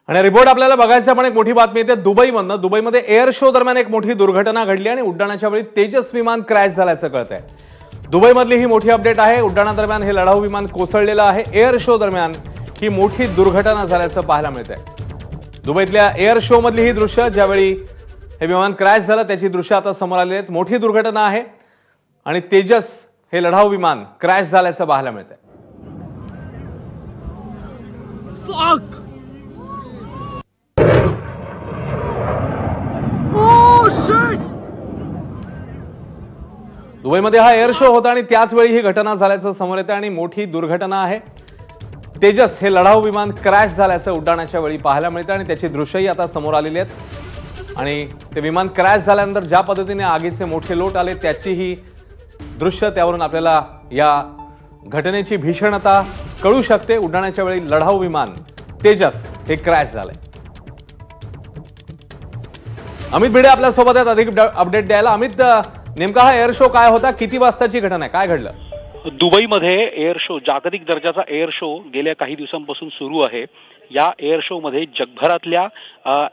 आणि रिपोर्ट आपल्याला बघायचं पण एक मोठी बातमी येते दुबईमधनं। दुबईमध्ये एअर शो दरम्यान एक मोठी दुर्घटना घडली आणि उड्डाणाच्या वेळी तेजस विमान क्रॅश झाल्याचं कळतंय। दुबईमधली ही मोठी अपडेट आहे। उड्डाणादरम्यान हे लढाऊ विमान कोसळलेलं आहे। एअर शो दरम्यान ही मोठी दुर्घटना झाल्याचं पाहायला मिळतंय। दुबईतल्या एअर शो मधली ही दृश्य, ज्यावेळी हे विमान क्रॅश झालं त्याची दृश्य आता समोर आली आहेत। मोठी दुर्घटना आहे आणि तेजस हे लढाऊ विमान क्रॅश झाल्याचं पाहायला मिळतंय। दुबईमध्ये हा एअर शो होता आणि त्याच वेळी ही घटना झाल्याचं समोर येतं आणि मोठी दुर्घटना आहे। तेजस हे लढाऊ विमान क्रॅश झाल्याचं उड्डाणाच्या वेळी पाहायला मिळतं आणि त्याची दृश्यही आता समोर आलेली आहेत। आणि ते विमान क्रॅश झाल्यानंतर ज्या पद्धतीने आगीचे मोठे लोट आले त्याची ही दृश्य, त्यावरून आपल्याला या घटनेची भीषणता कळू शकते। उड्डाणाच्या वेळी लढाऊ विमान तेजस हे क्रॅश झालंय। अमित भिडे आपल्या सोबत आहेत अधिक अपडेट द्यायला। अमित, नेमका हा एअर शो काय होता, किती वाजताची घटना आहे, काय घडलं? दुबईमध्ये एअर शो, जागतिक दर्जाचा एअर शो गेल्या काही दिवसांपासून सुरू आहे। या एअर शो मध्ये जगभरातल्या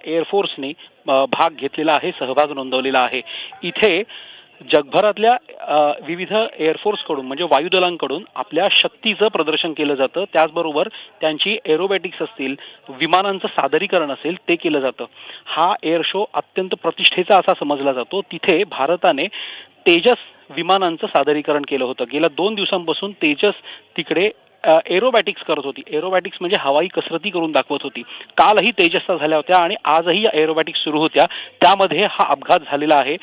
एअरफोर्सने भाग घेतलेला आहे, सहभाग नोंदवलेला आहे। इथे जगभरातल्या विविध एअरफोर्सकडून म्हणजे वायुदलांकडून आपल्या शक्तीचं प्रदर्शन केलं जातं। त्याचबरोबर त्यांची एरोबॅटिक्स असतील, विमानांचं सादरीकरण असेल ते केलं जातं। हा एअर शो अत्यंत प्रतिष्ठेचा असा समजला जातो। तिथे भारताने तेजस विमानांचं सादरीकरण केलं होतं। गेल्या 2 दिवसांपासून तेजस तिकडे एरोबॅटिक्स करत होती। एरोबॅटिक्स म्हणजे हवाई कसरती करून दाखवत होती। कालही तेजसचा झाल्या होत्या आणि आजही या एरोबॅटिक्स सुरू होत्या। त्यामध्ये हा अपघात झालेला आहे।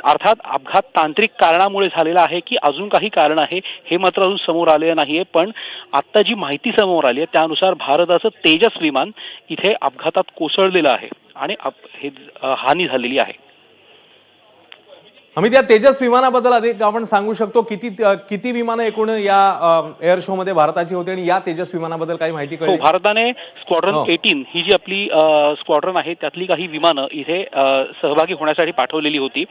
अर्थात अपघात तांत्रिक कारणामुळे झालेला आहे की अजून काही कारण आहे हे मात्र अजून समोर आलेलं नाहीये। पण आता जी माहिती समोर आली आहे त्यानुसार भारताचं तेजस विमान इथे अपघातात कोसळलेलं आहे आणि हे हानी झालेली आहे। अमित, या तेजस विमानाबद्दल अधिक आपण सांगू शकतो? किती विमानं एकूण या एअर शो मध्ये भारताची होती आणि या तेजस विमानाबद्दल काही माहिती कळली? हो, भारताने स्क्वॉड्रन 18 ही जी आपली स्क्वॉड्रन आहे त्यातली काही विमानं इथे सहभागी होण्यासाठी पाठवलेली होती।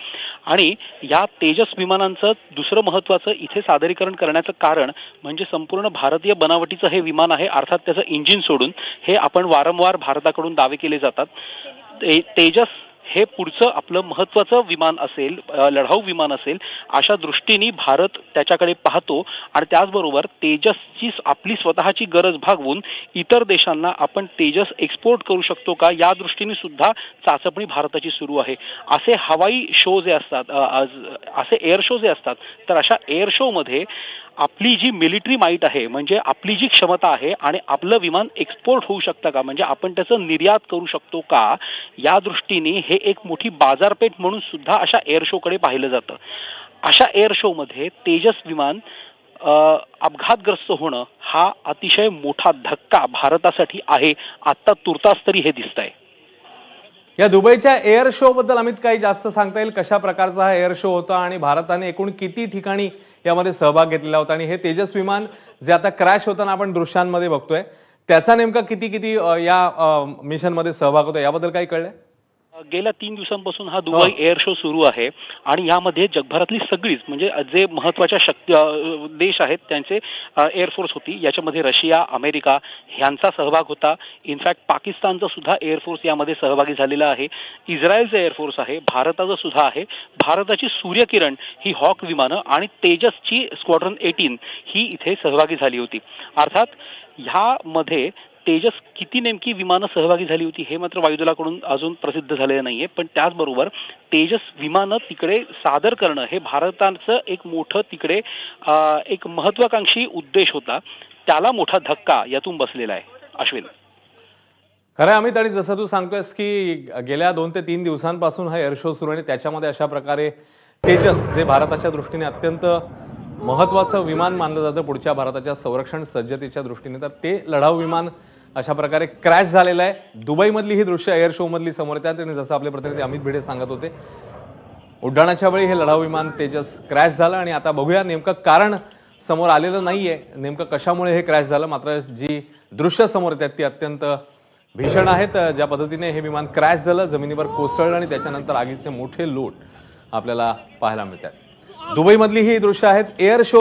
आणि या तेजस विमानांचं दुसरं महत्त्वाचं इथे सादरीकरण करण्याचं कारण म्हणजे संपूर्ण भारतीय बनावटीचं हे विमान आहे। अर्थात त्याचं इंजिन सोडून हे आपण वारंवार भारताकडून दावे केले जातात। तेजस हे पुढचं आपलं महत्त्वाचं विमान असेल, लढाऊ विमान असेल, अशा दृष्टीने भारत त्याच्याकडे पाहतो। आणि त्याचबरोबर तेजसची आपली स्वतःची गरज भागवून इतर देशांना आपण तेजस एक्सपोर्ट करू शकतो का, या दृष्टीने सुद्धा चाचपणी भारताची सुरू आहे। असे हवाई शो जे असतात, असे एअर शो जे असतात, तर अशा एअर शो मध्ये आपली जी मिलिटरी माईट आहे म्हणजे आपली जी क्षमता आहे आणि आपलं विमान एक्सपोर्ट होऊ शकतं का, म्हणजे आपण त्याचं निर्यात करू शकतो का, या दृष्टीने हे एक मोठी बाजारपेठ म्हणून सुद्धा अशा एअर शोकडे पाहिलं जातं। अशा एअर शो मध्ये तेजस विमान अपघातग्रस्त होणं हा अतिशय मोठा धक्का भारतासाठी आहे, आता तुर्तास तरी हे दिसतंय। या दुबईच्या एअर शो बद्दल अमित काही जास्त सांगता येईल? कशा प्रकारचा हा एअर शो होता आणि भारताने एकूण किती ठिकाणी यामध्ये सहभाग घेतलेला होता? आणि हे तेजस विमान जे आता क्रॅश होताना आपण दृश्यांमध्ये बघतोय त्याचा नेमका किती या मिशन मध्ये सहभाग होता, याबद्दल काही कळलंय? गेल्या 3 दिवसांपासून हा दुबई एअर शो सुरू आहे आणि यामध्ये जगभरातली सगळीच म्हणजे जे महत्त्वाच्या देश आहेत त्यांचे एअरफोर्स होती। याच्यामध्ये रशिया, अमेरिका ह्यांचा सहभाग होता। इनफॅक्ट पाकिस्तानचा सुद्धा एअरफोर्स यामध्ये सहभागी झालेला आहे। इस्रायलचं एअरफोर्स आहे, भारताचं सुद्धा आहे। भारताची सूर्यकिरण ही हॉक विमानं आणि तेजसची स्क्वॉड्रन 18 ही इथे सहभागी झाली होती। अर्थात ह्यामध्ये तेजस किती नेमकी विमानं सहभागी झाली होती हे मात्र वायुदलाकडून अजून प्रसिद्ध झालेलं नाहीये। पण त्याचबरोबर तेजस विमानं तिकडे सादर करणं हे भारताचं एक मोठं तिकडे एक महत्वाकांक्षी उद्देश होता। त्याला मोठा धक्का यातून बसलेला आहे। अश्विन, खरं अमित, आणि जसं तू सांगतोयस की गेल्या 2 ते 3 दिवसांपासून हा एअर शो सुरू आहे, त्याच्यामध्ये अशा प्रकारे तेजस, जे भारताच्या दृष्टीने अत्यंत महत्त्वाचं विमान मानलं जातं पुढच्या भारताच्या संरक्षण सज्जतेच्या दृष्टीने, तर ते लढाऊ विमान अशा प्रकारे क्रॅश झालेलं आहे। दुबईमधली ही दृश्य एअर शो मधली समोर येतात आणि जसं आपले प्रतिनिधी अमित भिडे सांगत होते, उड्डाणाच्या वेळी हे लढाऊ विमान तेजस क्रॅश झालं आणि आता बघूया, नेमकं कारण समोर आलेलं नाहीये नेमकं कशामुळे हे क्रॅश झालं। मात्र जी दृश्य समोर येतात ती अत्यंत भीषण आहेत। ज्या पद्धतीने हे विमान क्रॅश झालं, जमिनीवर कोसळलं आणि त्याच्यानंतर आगीचे मोठे लोट आपल्याला पाहायला मिळतात। दुबईमधली ही दृश्य आहेत एअर शो